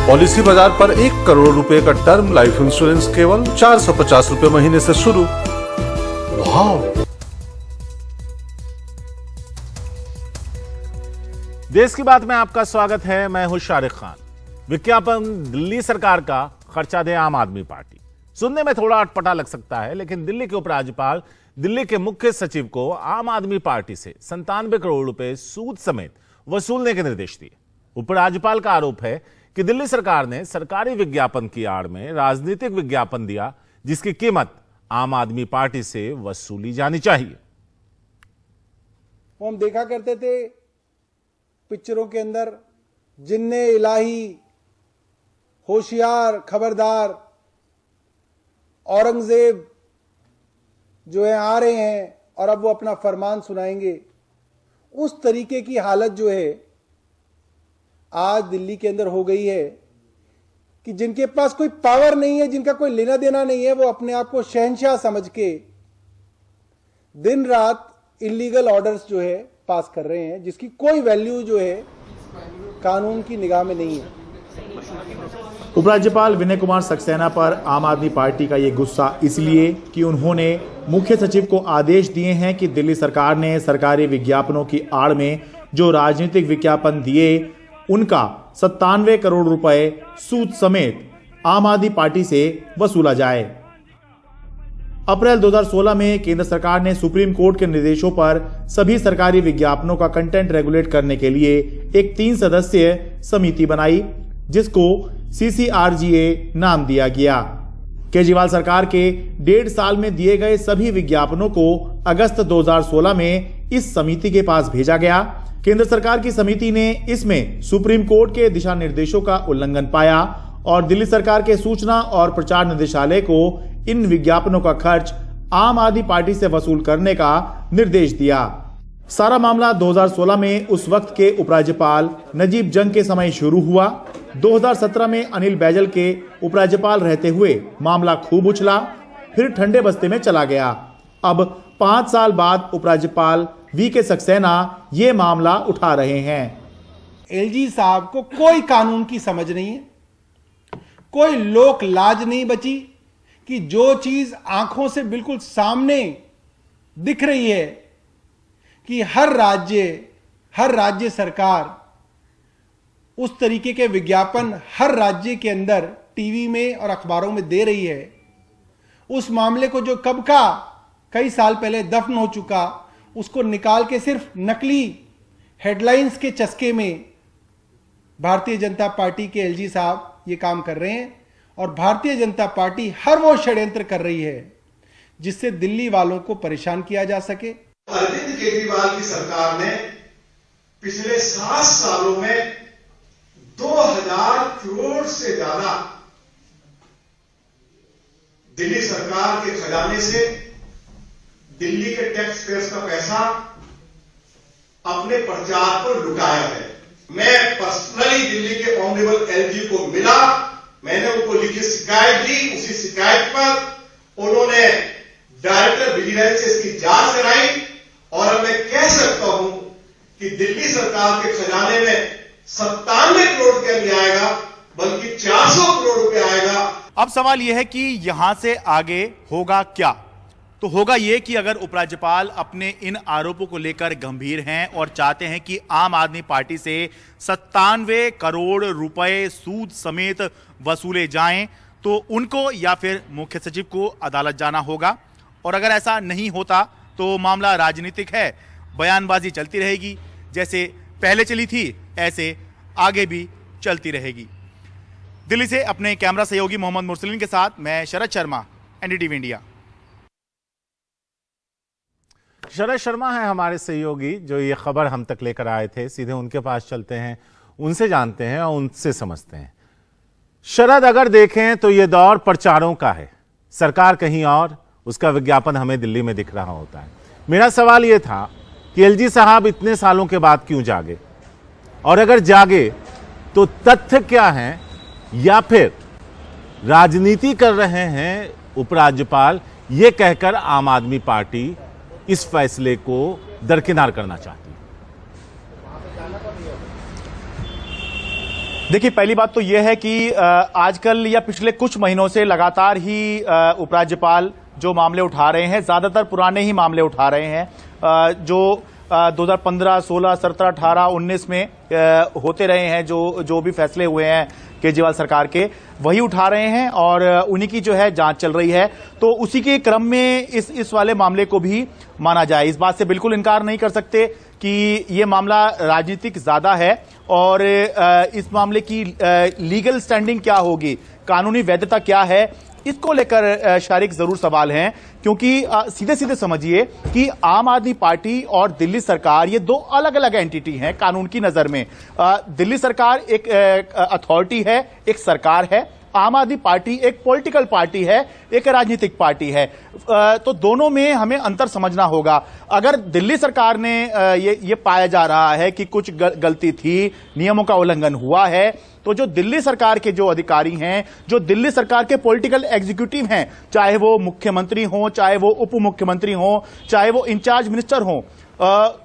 Policy बाजार पर 1 करोड़ रुपए का टर्म लाइफ इंश्योरेंस केवल 450 रुपए महीने से शुरू। वाह! देश की बात में आपका स्वागत है। मैं हूं शारिक खान। विज्ञापन दिल्ली सरकार का खर्चा दे आम आदमी पार्टी। सुनने में थोड़ा अटपटा लग सकता है, लेकिन दिल्ली के उपराज्यपाल दिल्ली के मुख्य सचिव को आम आदमी पार्टी से 97 करोड़ रुपए सूद समेत वसूलने के निर्देश दिए। उपराज्यपाल का आरोप है कि दिल्ली सरकार ने सरकारी विज्ञापन की आड़ में राजनीतिक विज्ञापन दिया, जिसकी कीमत आम आदमी पार्टी से वसूली जानी चाहिए। हम देखा करते थे पिक्चरों के अंदर, जिन्ने इलाही, होशियार, खबरदार, औरंगजेब जो है आ रहे हैं और अब वो अपना फरमान सुनाएंगे। उस तरीके की हालत जो है आज दिल्ली के अंदर हो गई है कि जिनके पास कोई पावर नहीं है, जिनका कोई लेना देना नहीं है, वो अपने आप को शहंशाह समझ के दिन रात इलीगल ऑर्डर्स जो है पास कर रहे हैं, जिसकी कोई वैल्यू जो है कानून की निगाह में नहीं है। उपराज्यपाल विनय कुमार सक्सेना पर आम आदमी पार्टी का ये गुस्सा इसलिए कि उन्होंने मुख्य सचिव को आदेश दिए हैं कि दिल्ली सरकार ने सरकारी विज्ञापनों की आड़ में जो राजनीतिक विज्ञापन दिए, उनका 97 करोड़ रुपए सूद समेत आम आदमी पार्टी से वसूला जाए। अप्रैल 2016 में केंद्र सरकार ने सुप्रीम कोर्ट के निर्देशों पर सभी सरकारी विज्ञापनों का कंटेंट रेगुलेट करने के लिए एक 3 सदस्यीय समिति बनाई, जिसको CCRGA नाम दिया गया। केजरीवाल सरकार के 1.5 साल में दिए गए सभी विज्ञापनों को अगस्त 2016 में इस समिति के पास भेजा गया। केंद्र सरकार की समिति ने इसमें सुप्रीम कोर्ट के दिशा निर्देशों का उल्लंघन पाया और दिल्ली सरकार के सूचना और प्रचार निदेशालय को इन विज्ञापनों का खर्च आम आदमी पार्टी से वसूल करने का निर्देश दिया। सारा मामला 2016 में उस वक्त के उपराज्यपाल नजीब जंग के समय शुरू हुआ। 2017 में अनिल बैजल के उपराज्यपाल रहते हुए मामला खूब उछला, फिर ठंडे बस्ते में चला गया। अब 5 साल बाद उपराज्यपाल VK सक्सेना ये मामला उठा रहे हैं। LG साहब को कोई कानून की समझ नहीं है, कोई लोक लाज नहीं बची कि जो चीज आंखों से बिल्कुल सामने दिख रही है कि हर राज्य सरकार उस तरीके के विज्ञापन हर राज्य के अंदर टीवी में और अखबारों में दे रही है, उस मामले को जो कब का कई साल पहले दफन हो चुका, उसको निकाल के सिर्फ नकली हेडलाइंस के चस्के में भारतीय जनता पार्टी के LG साहब ये काम कर रहे हैं। और भारतीय जनता पार्टी हर वो षड्यंत्र कर रही है जिससे दिल्ली वालों को परेशान किया जा सके। अरविंद केजरीवाल की सरकार ने पिछले 7 सालों में 2000 करोड़ से ज्यादा दिल्ली सरकार के खजाने से दिल्ली के टैक्स पेयर्स का पैसा अपने प्रचार पर लुटाया है। मैं पर्सनली दिल्ली के ऑनरेबल LG को मिला, मैंने उनको लिखी शिकायत दी। उसी शिकायत पर उन्होंने डायरेक्टर विजिलेंस से इसकी जांच कराई और अब मैं कह सकता हूं कि दिल्ली सरकार के खजाने में 97 करोड़ रुपया नहीं आएगा, बल्कि 400 करोड़ रुपया आएगा। अब सवाल यह है कि यहां से आगे होगा क्या? तो होगा यह कि अगर उपराज्यपाल अपने इन आरोपों को लेकर गंभीर हैं और चाहते हैं कि आम आदमी पार्टी से 97 करोड़ रुपए सूद समेत वसूले जाएं, तो उनको या फिर मुख्य सचिव को अदालत जाना होगा। और अगर ऐसा नहीं होता तो मामला राजनीतिक है, बयानबाजी चलती रहेगी, जैसे पहले चली थी ऐसे आगे भी चलती रहेगी। दिल्ली से अपने कैमरा सहयोगी मोहम्मद मुरसलीन के साथ मैं शरद शर्मा, NDTV इंडिया। शरद शर्मा है हमारे सहयोगी जो ये खबर हम तक लेकर आए थे। सीधे उनके पास चलते हैं, उनसे जानते हैं और उनसे समझते हैं। शरद, अगर देखें तो ये दौर प्रचारों का है, सरकार कहीं और, उसका विज्ञापन हमें दिल्ली में दिख रहा होता है। मेरा सवाल ये था कि LG साहब इतने सालों के बाद क्यों जागे, और अगर जागे तो तथ्य क्या हैं, या फिर राजनीति कर रहे हैं उपराज्यपाल ये कहकर आम आदमी पार्टी इस फैसले को दरकिनार करना चाहती है? देखिए, पहली बात तो यह है कि आजकल या पिछले कुछ महीनों से लगातार ही उपराज्यपाल जो मामले उठा रहे हैं, ज्यादातर पुराने ही मामले उठा रहे हैं जो 2015, 16, 17, 18, 19 में होते रहे हैं, जो भी फैसले हुए हैं केजरीवाल सरकार के, वही उठा रहे हैं और उन्हीं की जो है जांच चल रही है। तो उसी के क्रम में इस वाले मामले को भी माना जाए। इस बात से बिल्कुल इनकार नहीं कर सकते कि ये मामला राजनीतिक ज्यादा है और इस मामले की लीगल स्टैंडिंग क्या होगी, कानूनी वैधता क्या है, इसको लेकर शारिक जरूर सवाल हैं। क्योंकि सीधे सीधे समझिए कि आम आदमी पार्टी और दिल्ली सरकार ये दो अलग अलग एंटिटी हैं कानून की नजर में। दिल्ली सरकार एक अथॉरिटी है, एक सरकार है। आम आदमी पार्टी एक पॉलिटिकल पार्टी है, एक राजनीतिक पार्टी है। तो दोनों में हमें अंतर समझना होगा। अगर दिल्ली सरकार ने ये पाया जा रहा है कि कुछ गलती थी, नियमों का उल्लंघन हुआ है, तो जो दिल्ली सरकार के जो अधिकारी हैं, जो दिल्ली सरकार के पॉलिटिकल एग्जीक्यूटिव हैं, चाहे वो मुख्यमंत्री हों, चाहे वो उप मुख्यमंत्री हों, चाहे वो इंचार्ज मिनिस्टर हों,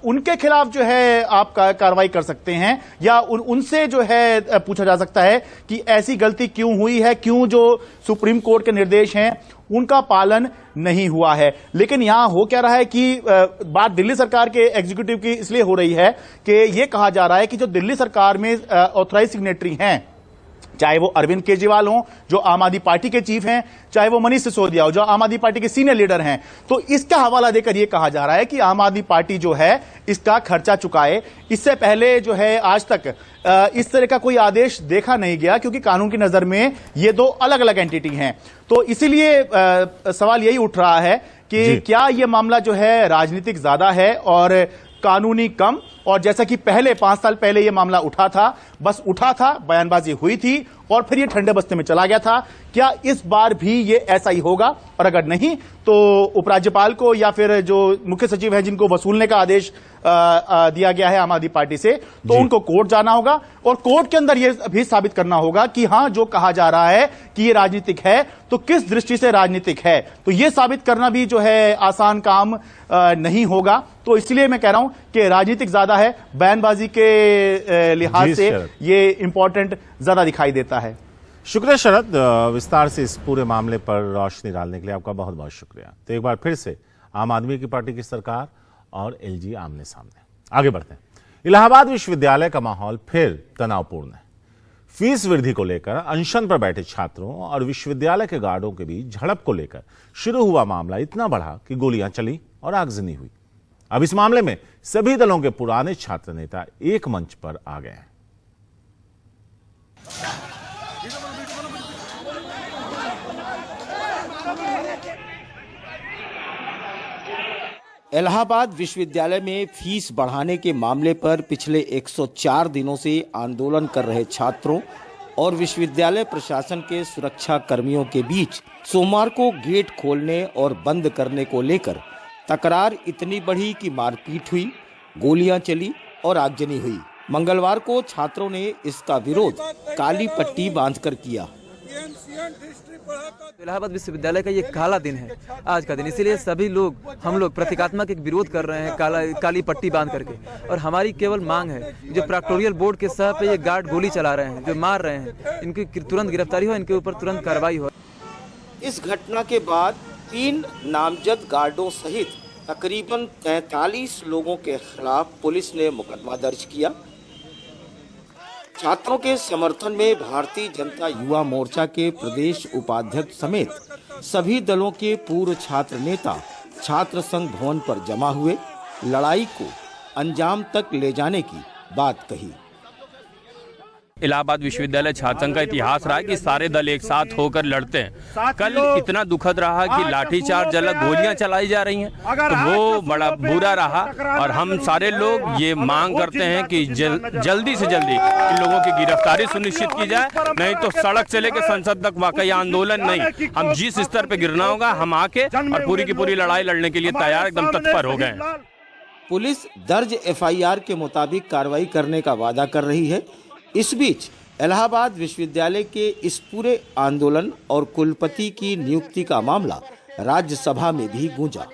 उनके खिलाफ जो है आप कार्रवाई कर सकते हैं या उनसे जो है पूछा जा सकता है कि ऐसी गलती क्यों हुई है, क्यों जो सुप्रीम कोर्ट के निर्देश हैं उनका पालन नहीं हुआ है। लेकिन यहां हो क्या रहा है कि बात दिल्ली सरकार के एग्जीक्यूटिव की इसलिए हो रही है कि यह कहा जा रहा है कि जो दिल्ली सरकार में ऑथराइज सिग्नेटरी हैं, चाहे वो अरविंद केजरीवाल हों जो आम आदमी पार्टी के चीफ हैं, चाहे वो मनीष सिसोदिया हो जो आम आदमी पार्टी के सीनियर लीडर हैं, तो इसका हवाला देकर यह कहा जा रहा है कि आम आदमी पार्टी जो है इसका खर्चा चुकाए। इससे पहले जो है आज तक इस तरह का कोई आदेश देखा नहीं गया, क्योंकि कानून की नजर में ये दो अलग अलग एंटिटी हैं। तो इसीलिए सवाल यही उठ रहा है कि क्या यह मामला जो है राजनीतिक ज्यादा है और कानूनी कम। और जैसा कि पहले 5 साल पहले यह मामला उठा था, बस उठा था, बयानबाजी हुई थी और फिर यह ठंडे बस्ते में चला गया था, क्या इस बार भी यह ऐसा ही होगा? और अगर नहीं तो उपराज्यपाल को या फिर जो मुख्य सचिव है जिनको वसूलने का आदेश दिया गया है आम आदमी पार्टी से, तो उनको कोर्ट जाना होगा और कोर्ट के अंदर यह भी साबित करना होगा कि हां जो कहा जा रहा है कि यह राजनीतिक है, तो किस दृष्टि से राजनीतिक है। तो यह साबित करना भी जो है आसान काम नहीं होगा। तो इसलिए मैं कह रहा हूं कि राजनीतिक ज्यादा है, बयानबाजी के लिहाज से ये इंपॉर्टेंट ज्यादा दिखाई देता है। शुक्रिया शरद, विस्तार से इस पूरे मामले पर रोशनी डालने के लिए आपका बहुत बहुत शुक्रिया। तो एक बार फिर से आम आदमी की पार्टी की सरकार और एलजी आमने सामने। आगे बढ़ते हैं। इलाहाबाद विश्वविद्यालय का माहौल फिर तनावपूर्ण है। फीस वृद्धि को लेकर अनशन पर बैठे छात्रों और विश्वविद्यालय के गार्डों के बीच झड़प को लेकर शुरू हुआ मामला इतना बढ़ा कि गोलियां चली और आगजनी हुई। अब इस मामले में सभी दलों के पुराने छात्र नेता एक मंच पर आ गए हैं। इलाहाबाद विश्वविद्यालय में फीस बढ़ाने के मामले पर पिछले 104 दिनों से आंदोलन कर रहे छात्रों और विश्वविद्यालय प्रशासन के सुरक्षा कर्मियों के बीच सोमवार को गेट खोलने और बंद करने को लेकर तकरार इतनी बढ़ी कि मारपीट हुई, गोलियां चली और आगजनी हुई। मंगलवार को छात्रों ने इसका विरोध काली पट्टी बांधकर किया। इलाहाबाद विश्वविद्यालय का ये काला दिन है आज का दिन, इसीलिए सभी लोग हम लोग प्रतीकात्मक एक विरोध कर रहे हैं काली पट्टी बांध करके। और हमारी केवल मांग है जो प्रैक्टोरियल बोर्ड के सह पे ये गार्ड गोली चला रहे हैं, जो मार रहे हैं, इनकी तुरंत गिरफ्तारी हो, इनके ऊपर तुरंत कार्रवाई हो। इस घटना के बाद 3 नामजद गार्डों सहित तकरीबन 43 लोगों के खिलाफ पुलिस ने मुकदमा दर्ज किया। छात्रों के समर्थन में भारतीय जनता युवा मोर्चा के प्रदेश उपाध्यक्ष समेत सभी दलों के पूर्व छात्र नेता छात्र संघ भवन पर जमा हुए, लड़ाई को अंजाम तक ले जाने की बात कही। इलाहाबाद विश्वविद्यालय छात्र संघ का इतिहास रहा है कि सारे दल एक साथ होकर लड़ते हैं। कल इतना दुखद रहा कि लाठीचार्ज जलक गोलियां चलाई जा रही हैं, तो वो बड़ा बुरा रहा। और हम सारे लोग ये मांग करते हैं कि जल्दी से जल्दी इन लोगों की गिरफ्तारी सुनिश्चित की जाए, नहीं तो सड़क से लेकर संसद तक वाकई आंदोलन नहीं, हम जिस स्तर पे गिरना होगा हम आके और पूरी की पूरी लड़ाई लड़ने के लिए तैयार, एकदम तत्पर हो गए। पुलिस दर्ज FIR के मुताबिक कार्रवाई करने का वादा कर रही है। इस बीच इलाहाबाद विश्वविद्यालय के इस पूरे आंदोलन और कुलपति की नियुक्ति का मामला राज्यसभा में भी गूंजा।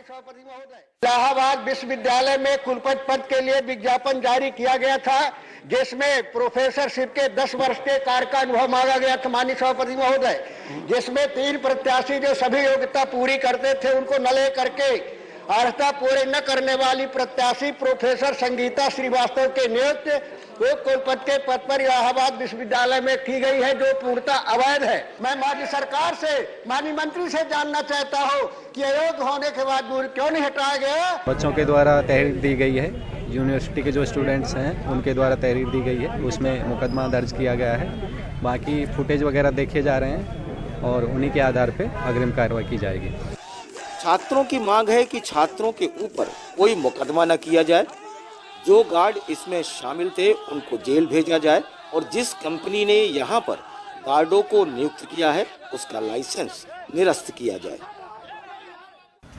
इलाहाबाद विश्वविद्यालय में कुलपति पद के लिए विज्ञापन जारी किया गया था। जिसमें प्रोफेसरशिप के 10 वर्ष के कार्य का अनुभव मांगा गया था माननीय सभापति महोदय, जिसमें 3 प्रत्याशी जो सभी योग्यता पूरी करते थे उनको न ले करके अर्हता पूरे न करने वाली प्रत्याशी प्रोफेसर संगीता श्रीवास्तव के नियुक्ति उप कुलपति के पद पर इलाहाबाद विश्वविद्यालय में की गई है, जो पूर्णतः अवैध है। मैं माननीय सरकार से, माननीय मंत्री से जानना चाहता हूं कि अयोग्य होने के बाद दूर क्यों नहीं हटाया गया। बच्चों के द्वारा तहरीर दी गई है, यूनिवर्सिटी के जो स्टूडेंट्स हैं उनके द्वारा तहरीर दी गई है, उसमें मुकदमा दर्ज किया गया है। बाकी फुटेज वगैरह देखे जा रहे हैं और उन्हीं के आधार पर अग्रिम कार्रवाई की जाएगी। छात्रों की मांग है कि छात्रों के ऊपर कोई मुकदमा न किया जाए, जो गार्ड इसमें शामिल थे उनको जेल भेजा जाए और जिस कंपनी ने यहाँ पर गार्डों को नियुक्त किया है उसका लाइसेंस निरस्त किया जाए।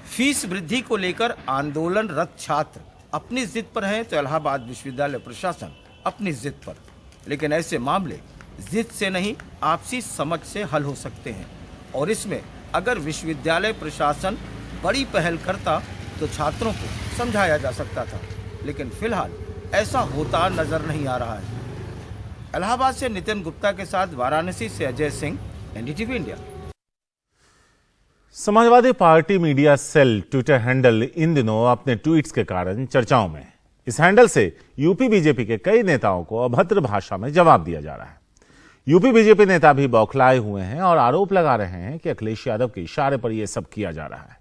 फीस वृद्धि को लेकर आंदोलनरत छात्र अपनी जिद पर हैं तो इलाहाबाद विश्वविद्यालय प्रशासन अपनी जिद पर, लेकिन ऐसे मामले जिद से नहीं आपसी समझ से हल हो सकते हैं और इसमें अगर विश्वविद्यालय प्रशासन बड़ी पहल करता तो छात्रों को समझाया जा सकता था, लेकिन फिलहाल ऐसा होता नजर नहीं आ रहा है। इलाहाबाद से नितिन गुप्ता के साथ वाराणसी से Ajay Singh, NDTV India. Samajwadi Party media cell Twitter handle इन दिनों अपने ट्वीट्स के कारण चर्चाओं में है। इस हैंडल से यूपी बीजेपी के कई नेताओं को अभद्र भाषा में जवाब दिया जा रहा है। यूपी बीजेपी नेता भी बौखलाए हुए हैं और आरोप लगा रहे हैं कि अखिलेश यादव के इशारे पर यह सब किया जा रहा है।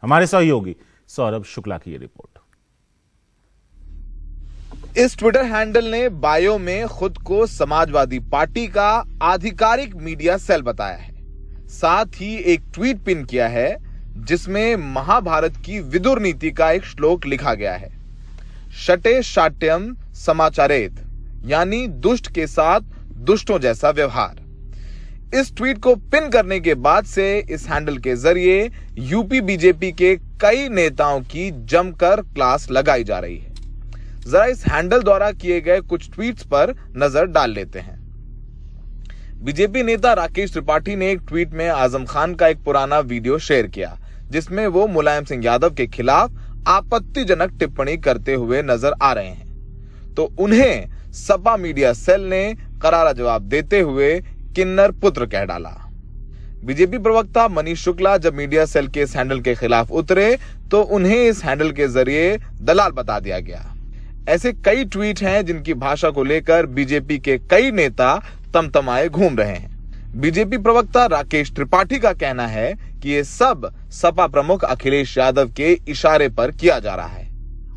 हमारे सहयोगी सौरभ शुक्ला की यह रिपोर्ट। इस ट्विटर हैंडल ने बायो में खुद को समाजवादी पार्टी का आधिकारिक मीडिया सेल बताया है। साथ ही एक ट्वीट पिन किया है जिसमें महाभारत की विदुर नीति का एक श्लोक लिखा गया है, शटे शाट्यम समाचारेत, यानी दुष्ट के साथ दुष्टों जैसा व्यवहार। इस ट्वीट को पिन करने के बाद से इस हैंडल के जरिए यूपी बीजेपी के कई नेताओं की जमकर क्लास लगाई जा रही है। जरा इस हैंडल द्वारा किए गए कुछ ट्वीट्स पर नजर डाल लेते हैं। बीजेपी नेता राकेश त्रिपाठी ने एक ट्वीट में आजम खान का एक पुराना वीडियो शेयर किया जिसमें वो मुलायम सिंह यादव के खिलाफ आपत्तिजनक टिप्पणी करते हुए नजर आ रहे हैं, तो उन्हें सपा मीडिया सेल ने करारा जवाब देते हुए किन्नर पुत्र कह डाला। बीजेपी प्रवक्ता मनीष शुक्ला जब मीडिया सेल के इस हैंडल के खिलाफ उतरे तो उन्हें इस हैंडल के जरिए दलाल बता दिया गया। ऐसे कई ट्वीट हैं जिनकी भाषा को लेकर बीजेपी के कई नेता तमतमाए घूम रहे हैं। बीजेपी प्रवक्ता राकेश त्रिपाठी का कहना है कि ये सब सपा प्रमुख अखिलेश यादव के इशारे पर किया जा रहा है।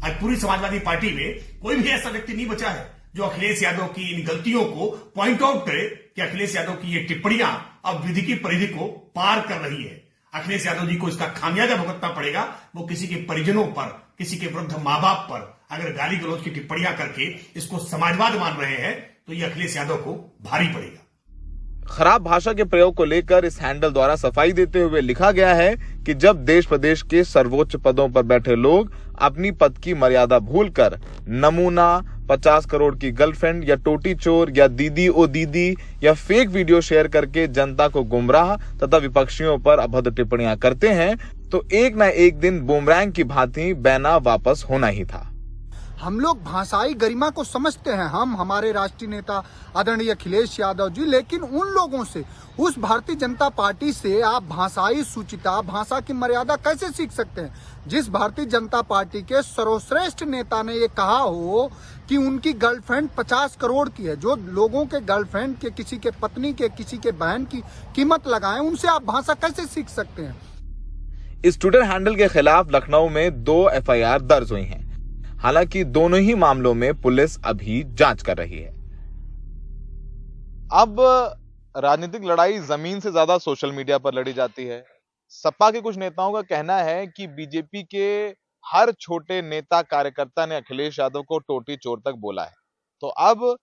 आज पूरी समाजवादी पार्टी में कोई भी ऐसा व्यक्ति नहीं बचा है जो अखिलेश यादव की इन गलतियों को पॉइंट आउट करे कि अखिलेश यादव की ये टिप्पणियां अब विधि की परिधि को पार कर रही है। अखिलेश यादव जी को इसका खामियाजा भुगतना पड़ेगा। वो किसी के परिजनों पर, किसी के वृद्ध माँ बाप पर अगर गाली गलौज की टिप्पणियां करके इसको समाजवाद मान रहे हैं तो ये अखिलेश यादव को भारी पड़ेगा। खराब भाषा के प्रयोग को लेकर इस हैंडल द्वारा सफाई देते हुए लिखा गया है कि जब देश प्रदेश के सर्वोच्च पदों पर बैठे लोग अपनी पद की मर्यादा भूलकर नमूना, 50 करोड़ की गर्लफ्रेंड या टोटी चोर या दीदी ओ दीदी या फेक वीडियो शेयर करके जनता को गुमराह तथा विपक्षियों पर अभद्र टिप्पणियां करते हैं तो एक न एक दिन बूमरैंग की भांति बैना वापस होना ही था। हम लोग भाषाई गरिमा को समझते हैं, हम हमारे राष्ट्रीय नेता आदरणीय अखिलेश यादव जी, लेकिन उन लोगों से, उस भारतीय जनता पार्टी से आप भाषाई सूचिता, भाषा की मर्यादा कैसे सीख सकते हैं? जिस भारतीय जनता पार्टी के सर्वश्रेष्ठ नेता ने ये कहा हो कि उनकी गर्लफ्रेंड 50 करोड़ की है, जो लोगों के गर्लफ्रेंड के, किसी के पत्नी के, किसी के बहन की कीमत लगाएं, उनसे आप भाषा कैसे सीख सकते हैं? इस ट्विटर हैंडल के खिलाफ लखनऊ में 2 एफआईआर दर्ज हुई हैं। हालांकि दोनों ही मामलों में पुलिस अभी जांच कर रही है। अब राजनीतिक लड़ाई जमीन से ज्यादा सोशल मीडिया पर लड़ी जाती है। सपा के कुछ नेताओं का कहना है कि बीजेपी के हर छोटे नेता कार्यकर्ता ने अखिलेश यादव को टोटी चोर तक बोला है, तो अब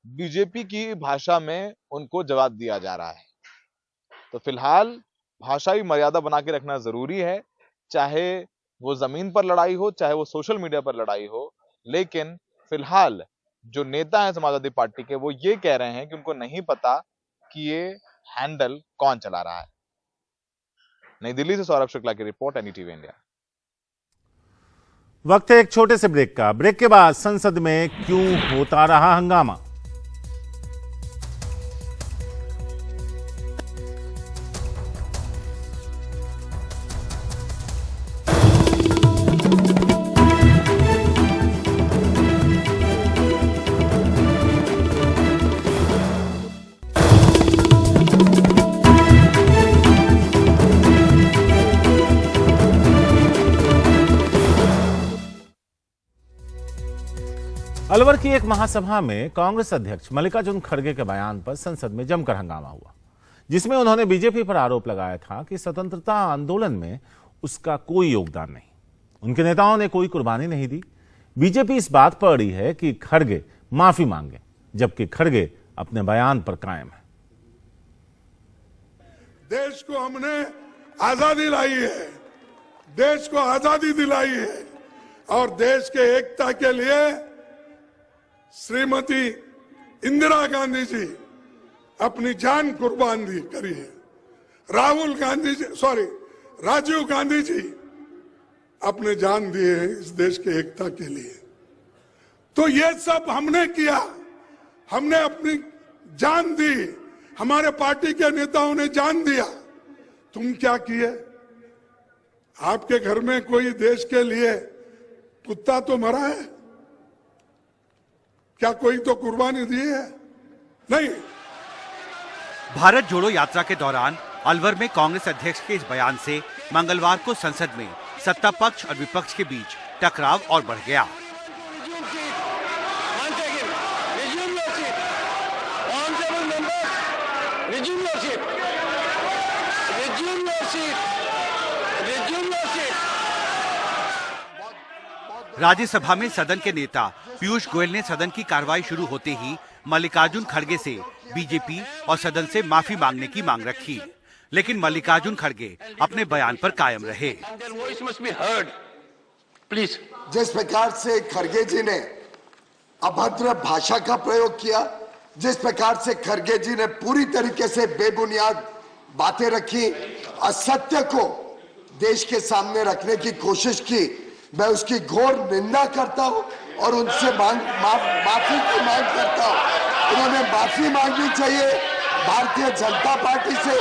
बीजेपी की भाषा में उनको जवाब दिया जा रहा है। तो फिलहाल भाषाई मर्यादा बना के रखना जरूरी है, चाहे वो जमीन पर लड़ाई हो, चाहे वो सोशल मीडिया पर लड़ाई हो। लेकिन फिलहाल जो नेता हैं समाजवादी पार्टी के, वो ये कह रहे हैं कि उनको नहीं पता कि ये हैंडल कौन चला रहा है। नई दिल्ली से सौरभ शुक्ला की रिपोर्ट, एनडीटीवी इंडिया। वक्त है एक छोटे से ब्रेक का। ब्रेक के बाद संसद में क्यों होता रहा हंगामा। अलवर की एक महासभा में कांग्रेस अध्यक्ष मल्लिकार्जुन खड़गे के बयान पर संसद में जमकर हंगामा हुआ, जिसमें उन्होंने बीजेपी पर आरोप लगाया था कि स्वतंत्रता आंदोलन में उसका कोई योगदान नहीं, उनके नेताओं ने कोई कुर्बानी नहीं दी। बीजेपी इस बात पर अड़ी है कि खड़गे माफी मांगे, जबकि खड़गे अपने बयान पर कायम है। देश को हमने आजादी लाई है, देश को आजादी दिलाई है और देश के एकता के लिए श्रीमती इंदिरा गांधी जी अपनी जान कुर्बान करी है। राजीव गांधी जी अपने जान दिए हैं इस देश के एकता के लिए। तो ये सब हमने किया, हमने अपनी जान दी, हमारे पार्टी के नेताओं ने जान दिया। तुम क्या किए? आपके घर में कोई देश के लिए कुत्ता तो मरा है? क्या कोई तो कुर्बानी दी है? नहीं। भारत जोड़ो यात्रा के दौरान अलवर में कांग्रेस अध्यक्ष के इस बयान से मंगलवार को संसद में सत्ता पक्ष और विपक्ष के बीच टकराव और बढ़ गया। राज्यसभा में सदन के नेता पीयूष गोयल ने सदन की कार्रवाई शुरू होते ही मल्लिकार्जुन खड़गे से बीजेपी और सदन से माफी मांगने की मांग रखी, लेकिन मल्लिकार्जुन खड़गे अपने बयान पर कायम रहे। प्लीज। जिस प्रकार से खड़गे जी ने अभद्र भाषा का प्रयोग किया, जिस प्रकार से खड़गे जी ने पूरी तरीके से बेबुनियाद बातें रखी, असत्य को देश के सामने रखने की कोशिश की, मैं उसकी घोर निंदा करता हूं और उनसे माफी की मांग करता हूं। उन्होंने माफी मांगनी चाहिए, भारतीय जनता पार्टी से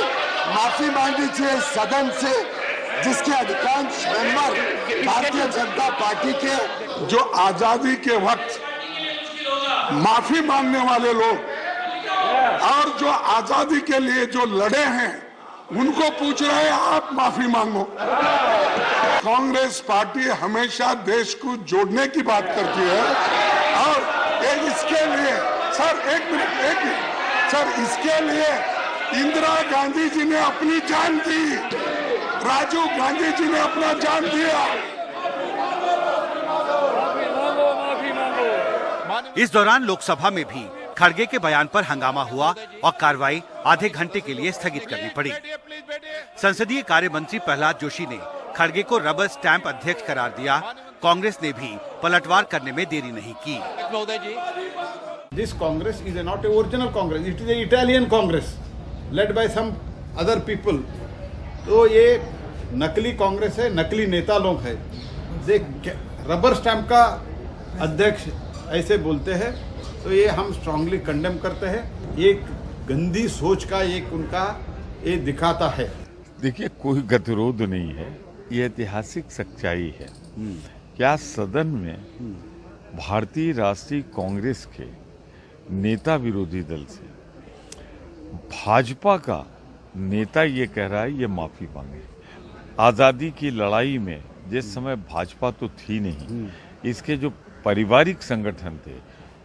माफी मांगनी चाहिए, सदन से, जिसके अधिकांश मेंबर भारतीय जनता पार्टी के। जो आजादी के वक्त माफी मांगने वाले लोग और जो आजादी के लिए जो लड़े हैं उनको पूछ रहे हैं आप माफी मांगो। कांग्रेस पार्टी हमेशा देश को जोड़ने की बात करती है और इसके लिए एक मिनट सर, इसके लिए इंदिरा गांधी जी ने अपनी जान दी, राजीव गांधी जी ने अपना जान दिया। इस दौरान लोकसभा में भी खड़गे के बयान पर हंगामा हुआ और कार्रवाई आधे घंटे के लिए स्थगित करनी पड़ी। संसदीय कार्य मंत्री प्रहलाद जोशी ने खड़गे को रबर स्टैंप अध्यक्ष करार दिया। कांग्रेस ने भी पलटवार करने में देरी नहीं की। This Congress is not an original Congress. It is an Italian Congress led by some other people. तो ये नकली कांग्रेस है, नकली नेता लोग हैं। देख, रबर स्टैंप का अध्यक्ष ऐसे बोलते हैं तो ये हम स्ट्रांगली कंडेम करते हैं। एक गंदी सोच का एक उनका ये दिखाता है। देखिए, कोई गतिरोध नहीं है, ये ऐतिहासिक सच्चाई है। क्या सदन में भारतीय राष्ट्रीय कांग्रेस के नेता विरोधी दल से भाजपा का नेता ये कह रहा है ये माफी मांगे। आजादी की लड़ाई में जिस समय भाजपा तो थी नहीं, इसके जो पारिवारिक संगठन थे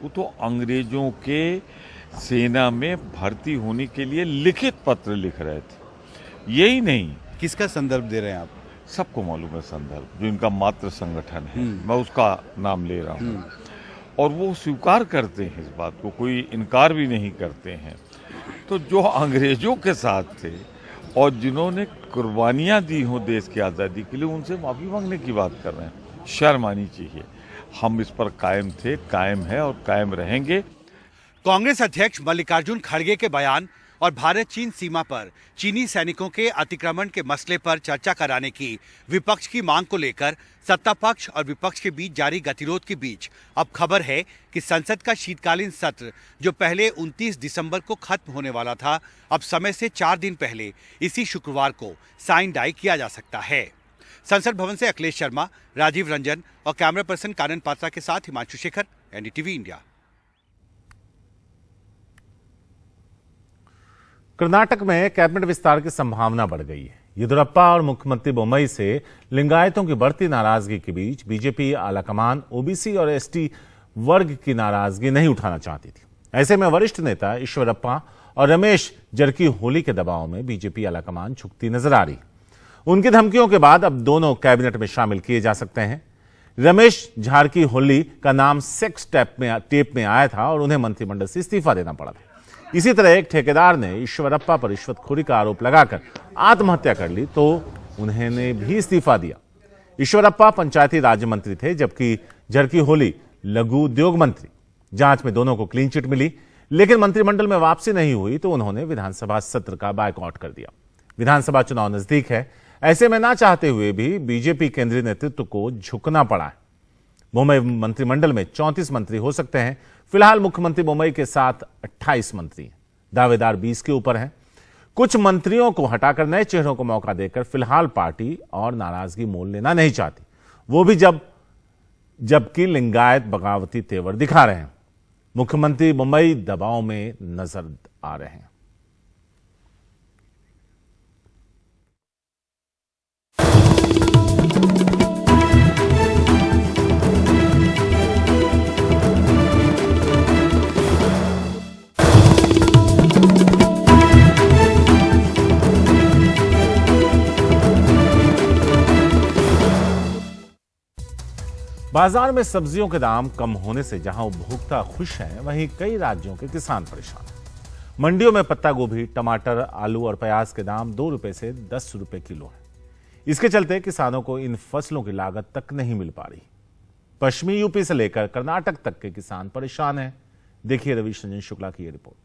वो तो अंग्रेजों के सेना में भर्ती होने के लिए लिखित पत्र लिख रहे थे। यही नहीं, किसका संदर्भ दे रहे हैं आप? सबको मालूम है संदर्भ, जो इनका मात्र संगठन है, मैं उसका नाम ले रहा हूँ। और वो स्वीकार करते हैं इस बात को, कोई इनकार भी नहीं करते हैं। तो जो अंग्रेजों के साथ थे और जिन्होंने कुर्बानियां दी हों देश की आज़ादी के लिए, उनसे माफी मांगने की बात कर रहे हैं। शर्म आनी चाहिए। हम इस पर कायम थे, कायम है और कायम रहेंगे। कांग्रेस अध्यक्ष मल्लिकार्जुन खड़गे के बयान और भारत चीन सीमा पर चीनी सैनिकों के अतिक्रमण के मसले पर चर्चा कराने की विपक्ष की मांग को लेकर सत्ता पक्ष और विपक्ष के बीच जारी गतिरोध के बीच अब खबर है कि संसद का शीतकालीन सत्र जो पहले 29 दिसंबर को खत्म होने वाला था, अब समय से 4 दिन पहले इसी शुक्रवार को साइन डाई किया जा सकता है। संसद भवन से अखिलेश शर्मा, राजीव रंजन और कैमरा पर्सन कानन पात्रा के साथ हिमांशु शेखर, एनडीटीवी इंडिया। कर्नाटक में कैबिनेट विस्तार की संभावना बढ़ गई है। येदियुरप्पा और मुख्यमंत्री बोम्मई से लिंगायतों की बढ़ती नाराजगी के बीच बीजेपी आलाकमान ओबीसी और एसटी वर्ग की नाराजगी नहीं उठाना चाहती थी। ऐसे में वरिष्ठ नेता ईश्वरप्पा और रमेश जरकीहोली के दबाव में बीजेपी आलाकमान झुकती नजर आ रही। उनकी धमकियों के बाद अब दोनों कैबिनेट में शामिल किए जा सकते हैं। रमेश जरकीहोली का नाम सेक्स टेप में आया था और उन्हें मंत्रिमंडल से इस्तीफा देना पड़ा था। इसी तरह एक ठेकेदार ने ईश्वरप्पा पर रिश्वतखोरी का आरोप लगाकर आत्महत्या कर ली तो उन्होंने भी इस्तीफा दिया। ईश्वरप्पा पंचायती राज्य मंत्री थे जबकि जरकीहोली लघु उद्योग मंत्री। जांच में दोनों को क्लीन चिट मिली, लेकिन मंत्रिमंडल में वापसी नहीं हुई तो उन्होंने विधानसभा सत्र का बायकॉट कर दिया। विधानसभा चुनाव नजदीक है, ऐसे में ना चाहते हुए भी बीजेपी केंद्रीय नेतृत्व को झुकना पड़ा है। बोम्मई मंत्रिमंडल में 34 मंत्री हो सकते हैं। फिलहाल मुख्यमंत्री बोम्मई के साथ 28 मंत्री हैं। दावेदार 20 के ऊपर हैं। कुछ मंत्रियों को हटाकर नए चेहरों को मौका देकर फिलहाल पार्टी और नाराजगी मोल लेना नहीं चाहती, वो भी जबकि लिंगायत बगावती तेवर दिखा रहे हैं। मुख्यमंत्री बोम्मई दबाव में नजर आ रहे हैं। बाजार में सब्जियों के दाम कम होने से जहां उपभोक्ता खुश हैं, वहीं कई राज्यों के किसान परेशान हैं। मंडियों में पत्ता गोभी, टमाटर, आलू और प्याज के दाम 2 रुपए से 10 रुपए किलो है। इसके चलते किसानों को इन फसलों की लागत तक नहीं मिल पा रही। पश्चिमी यूपी से लेकर कर्नाटक तक के किसान परेशान हैं। देखिए रविश रंजन शुक्ला की ये रिपोर्ट।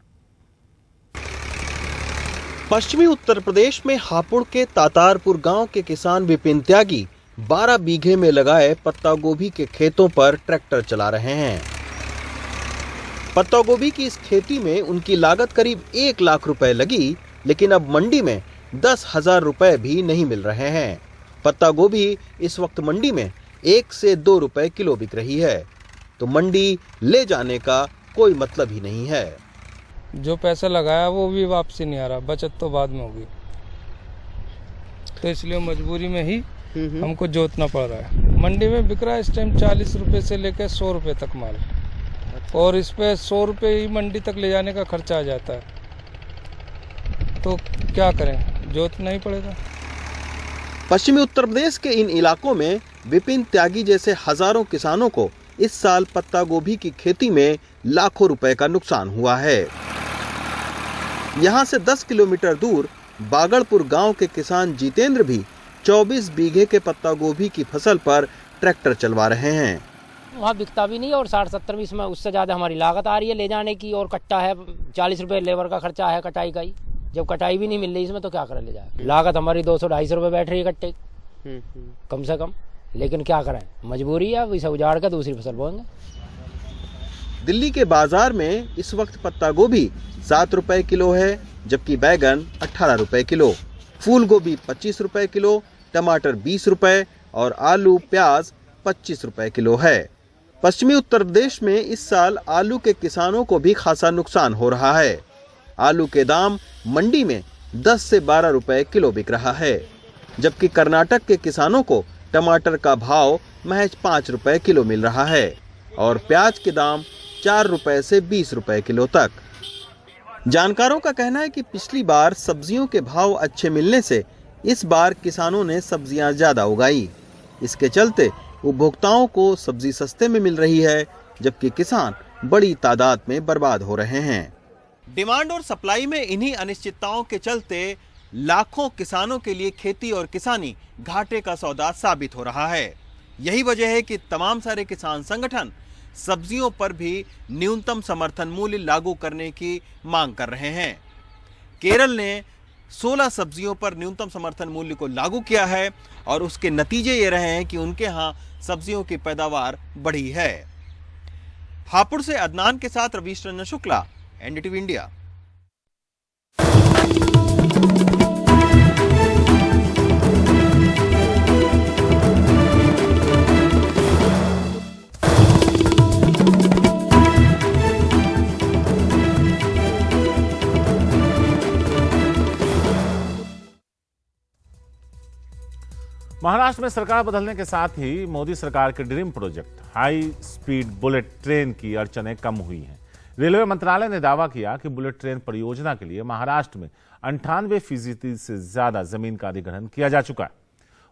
पश्चिमी उत्तर प्रदेश में हापुड़ के तातारपुर गांव के किसान विपिन त्यागी 12 बीघे में लगाए पत्ता गोभी के खेतों पर ट्रैक्टर चला रहे हैं। पत्ता गोभी की इस खेती में उनकी लागत करीब 1 लाख रुपए लगी, लेकिन अब मंडी में 10,000 रुपए भी नहीं मिल रहे हैं। पत्ता गोभी इस वक्त मंडी में 1 से 2 रुपए किलो बिक रही है, तो मंडी ले जाने का कोई मतलब ही नहीं है। जो पैसा लगाया वो भी वापसी नहीं आ रहा, बचत तो बाद में होगी, तो इसलिए मजबूरी में ही हमको जोतना पड़ रहा है। मंडी में बिक रहा है इस टाइम 40 रुपए से लेकर 100 रुपए तक माल, और इस पे 100 रुपए ही मंडी तक ले जाने का खर्चा आ जाता है, तो क्या करें, जोतना ही पड़ेगा। पश्चिमी उत्तर प्रदेश के इन इलाकों में विपिन त्यागी जैसे हजारों किसानों को इस साल पत्ता गोभी की खेती में लाखों रुपए का नुकसान हुआ है। यहाँ से 10 किलोमीटर दूर बागड़पुर गांव के किसान जितेंद्र भी 24 बीघे के पत्ता गोभी की फसल पर ट्रैक्टर चलवा रहे हैं। वहाँ बिकता भी नहीं और 60-70 में इसमें उससे ज़्यादा हमारी लागत आ रही है ले जाने की, और कट्टा है 40 रुपए लेबर का खर्चा है कटाई का ही। जब कटाई भी नहीं मिल रही इसमें तो क्या करें, ले जाए। लागत हमारी 200-250 रुपए बैठ रही है कट्टे कम से कम, लेकिन क्या करें, मजबूरी है, इसे उजाड़ कर दूसरी फसल बोएंगे। दिल्ली के बाजार में इस वक्त पत्ता गोभी 7 रुपए किलो है, जबकि बैगन 18 रुपए किलो, फूल गोभी 25 रुपए किलो, टमाटर 20 रुपए और आलू प्याज 25 रुपए किलो है। पश्चिमी उत्तर प्रदेश में इस साल आलू के किसानों को भी खासा नुकसान हो रहा है। आलू के दाम मंडी में 10 से 12 रुपए किलो बिक रहा है, जबकि कर्नाटक के किसानों को टमाटर का भाव महज 5 रुपए किलो मिल रहा है और प्याज के दाम 4 रुपए से 20 रुपए किलो तक। जानकारों का कहना है कि पिछली बार सब्जियों के भाव अच्छे मिलने से इस बार किसानों ने सब्जियां ज्यादा उगाई। इसके चलते उपभोक्ताओं को सब्जी सस्ते में मिल रही है, जबकि किसान बड़ी तादाद में बर्बाद हो रहे हैं। डिमांड और सप्लाई में इन्हीं अनिश्चितताओं के चलते लाखों किसानों के लिए खेती और किसानी घाटे का सौदा साबित हो रहा है। यही वजह है कि तमाम सारे किसान संगठन सब्जियों पर भी न्यूनतम समर्थन मूल्य लागू करने की मांग कर रहे हैं। केरल ने 16 सब्जियों पर न्यूनतम समर्थन मूल्य को लागू किया है और उसके नतीजे ये रहे हैं कि उनके यहाँ सब्जियों की पैदावार बढ़ी है। हापुड़ से अदनान के साथ रवीश रंजन शुक्ला, एनडीटीवी इंडिया। महाराष्ट्र में सरकार बदलने के साथ ही मोदी सरकार के dream project high speed bullet train की अड़चनें कम हुई हैं। रेलवे मंत्रालय ने दावा किया कि बुलेट ट्रेन परियोजना के लिए महाराष्ट्र में 98% से ज्यादा जमीन का अधिग्रहण किया जा चुका है।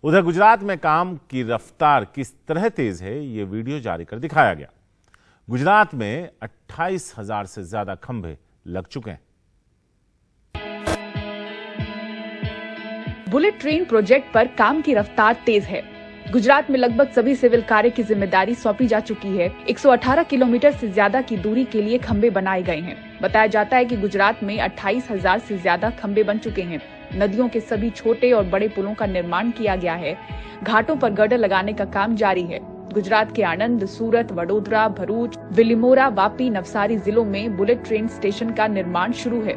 उधर गुजरात में काम की रफ्तार किस तरह तेज है, ये वीडियो जारी कर दिखाया गया। गुजरात में 28,000 से ज्यादा खंभे लग चुके हैं। बुलेट ट्रेन प्रोजेक्ट पर काम की रफ्तार तेज है। गुजरात में लगभग सभी सिविल कार्य की जिम्मेदारी सौंपी जा चुकी है। 118 किलोमीटर से ज्यादा की दूरी के लिए खंभे बनाए गए हैं। बताया जाता है कि गुजरात में 28,000 से ज्यादा खंभे बन चुके हैं। नदियों के सभी छोटे और बड़े पुलों का निर्माण किया गया है। घाटों पर गर्डर लगाने का काम जारी है। गुजरात के आणंद, सूरत, वडोदरा, भरूच, बिलीमोरा, वापी, नवसारी जिलों में बुलेट ट्रेन स्टेशन का निर्माण शुरू है।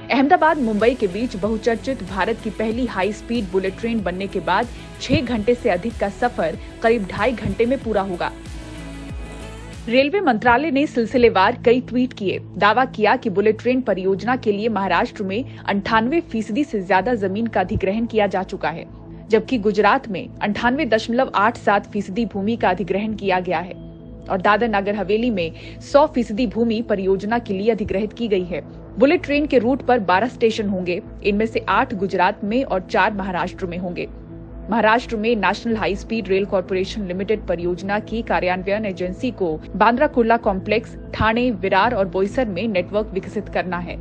अहमदाबाद मुंबई के बीच बहुचर्चित भारत की पहली हाई स्पीड बुलेट ट्रेन बनने के बाद 6 घंटे से अधिक का सफर करीब 2.5 घंटे में पूरा होगा। रेलवे मंत्रालय ने सिलसिलेवार कई ट्वीट किए। दावा किया कि बुलेट ट्रेन परियोजना के लिए महाराष्ट्र में 98% से ज्यादा जमीन का अधिग्रहण किया जा चुका है, जबकि गुजरात में 98.87% भूमि का अधिग्रहण किया गया है और दादर नगर हवेली में 100% भूमि परियोजना के लिए अधिग्रहित की गई है। बुलेट ट्रेन के रूट पर 12 स्टेशन होंगे। इनमें से 8 गुजरात में और 4 महाराष्ट्र में होंगे। महाराष्ट्र में national high speed rail corporation limited परियोजना की कार्यान्वयन एजेंसी को बांद्रा कुर्ला कॉम्प्लेक्स, ठाणे, विरार और बोईसर में नेटवर्क विकसित करना है।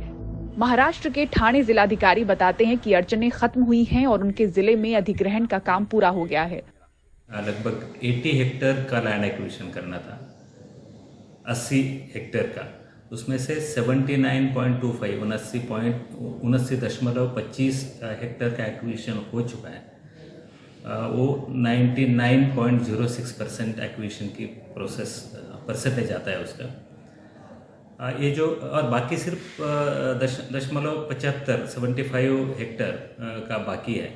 महाराष्ट्र के ठाणे जिलाधिकारी बताते हैं कि अड़चनें खत्म हुई हैं और उनके जिले में अधिग्रहण का काम पूरा हो गया है। लगभग 80 हेक्टेयर का लैंड एक्विजिशन करना था, 80 हेक्टेयर का, उसमें से 79.25 79.25 हेक्टेयर का एक्विजिशन हो चुका है। वो 99.06% एक्विजिशन की परसेंटेज आता है उसका। ये जो और बाकी सिर्फ 0.75 हेक्टेयर का बाकी है।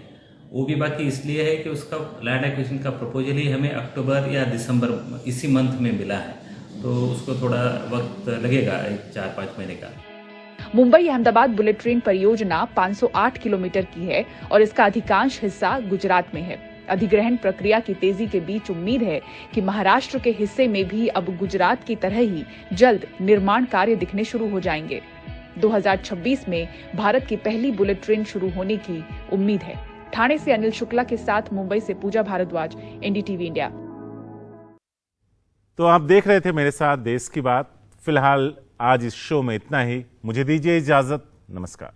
वो भी बाकी इसलिए है कि उसका लैंड एक्विजिशन का प्रपोजल ही हमें अक्टूबर या दिसंबर इसी मंथ में मिला है, तो उसको थोड़ा वक्त लगेगा, 4-5 महीने का। मुंबई अहमदाबाद बुलेट ट्रेन परियोजना 508 किलोमीटर की है और इसका अधिकांश हिस्सा गुजरात में है। अधिग्रहण प्रक्रिया की तेजी के बीच उम्मीद है कि महाराष्ट्र के हिस्से में भी अब गुजरात की तरह ही जल्द निर्माण कार्य दिखने शुरू हो जाएंगे। 2026 में भारत की पहली बुलेट ट्रेन शुरू होने की उम्मीद है। ठाणे से अनिल शुक्ला के साथ मुंबई से पूजा भारद्वाज, एनडीटीवी इंडिया। तो आप देख रहे थे मेरे साथ देश की बात। फिलहाल आज इस शो में इतना ही। मुझे दीजिए इजाजत। नमस्कार।